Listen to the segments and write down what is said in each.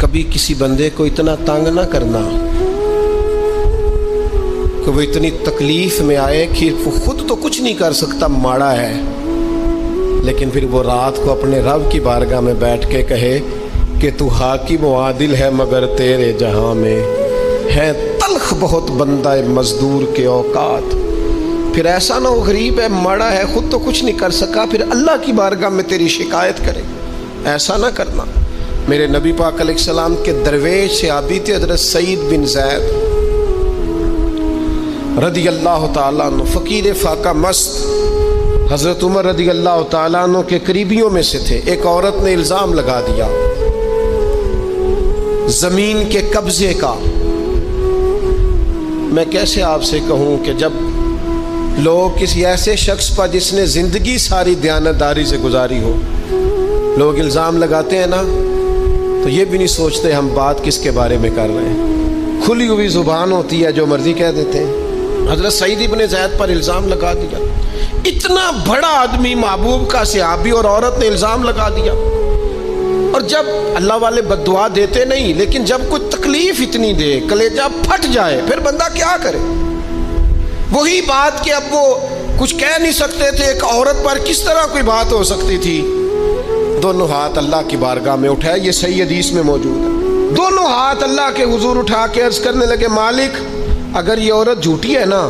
کبھی کسی بندے کو اتنا تنگ نہ کرنا کہ وہ اتنی تکلیف میں آئے کہ وہ خود تو کچھ نہیں کر سکتا، ماڑا ہے، لیکن پھر وہ رات کو اپنے رب کی بارگاہ میں بیٹھ کے کہے کہ تو حاکم و عادل ہے مگر تیرے جہاں میں ہے تلخ بہت بندہ مزدور کے اوقات۔ پھر ایسا نہ ہو غریب ہے، ماڑا ہے، خود تو کچھ نہیں کر سکا، پھر اللہ کی بارگاہ میں تیری شکایت کرے۔ ایسا نہ کرنا۔ میرے نبی پاک علیہ السلام کے درویش صحابی تھے حضرت سعید بن زید رضی اللہ تعالیٰ عنہ، فقیر فاقہ مست، حضرت عمر رضی اللہ تعالیٰ عنہ کے قریبیوں میں سے تھے۔ ایک عورت نے الزام لگا دیا زمین کے قبضے کا۔ میں کیسے آپ سے کہوں کہ جب لوگ کسی ایسے شخص پر جس نے زندگی ساری دیانتداری سے گزاری ہو، لوگ الزام لگاتے ہیں نا، تو یہ بھی نہیں سوچتے ہم بات کس کے بارے میں کر رہے ہیں، کھلی ہوئی زبان ہوتی ہے، جو مرضی کہہ دیتے ہیں۔ حضرت سعید بن زید پر الزام لگا دیا، اتنا بڑا آدمی، محبوب کا صحابی، اور عورت نے الزام لگا دیا۔ اور جب اللہ والے بد دعا دیتے نہیں، لیکن جب کوئی تکلیف اتنی دے، کلیجہ پھٹ جائے، پھر بندہ کیا کرے؟ وہی بات کہ اب وہ کچھ کہہ نہیں سکتے تھے، ایک عورت پر کس طرح کوئی بات ہو سکتی تھی؟ دونوں ہاتھ اللہ کی بارگاہ میں اٹھائے، یہ صحیح حدیث میں موجود ہے۔ دونوں ہاتھ اللہ کے حضور اٹھا کے عرض کرنے لگے، مالک اگر یہ عورت جھوٹی ہے نا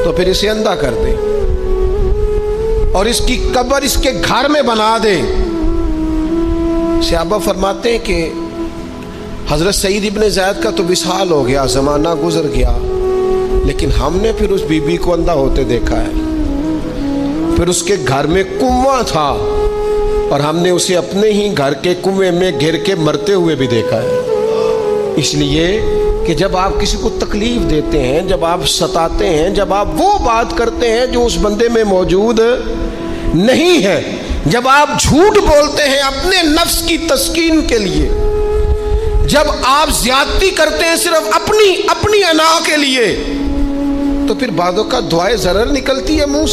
تو پھر اسے اندھا کر دے اور اس کی قبر اس کے گھر میں بنا دے۔ صحابہ فرماتے ہیں کہ حضرت سعید بن زید کا تو وصال ہو گیا، زمانہ گزر گیا، لیکن ہم نے پھر اس بی بی کو اندھا ہوتے دیکھا ہے۔ پھر اس کے گھر میں کنواں تھا اور ہم نے اسے اپنے ہی گھر کے کنویں میں گر کے مرتے ہوئے بھی دیکھا ہے۔ اس لیے کہ جب آپ کسی کو تکلیف دیتے ہیں، جب آپ ستاتے ہیں، جب آپ وہ بات کرتے ہیں جو اس بندے میں موجود نہیں ہے، جب آپ جھوٹ بولتے ہیں اپنے نفس کی تسکین کے لیے، جب آپ زیادتی کرتے ہیں صرف اپنی انا کے لیے، تو پھر بعدوں کا دعائے ضرر نکلتی ہے منہ سے۔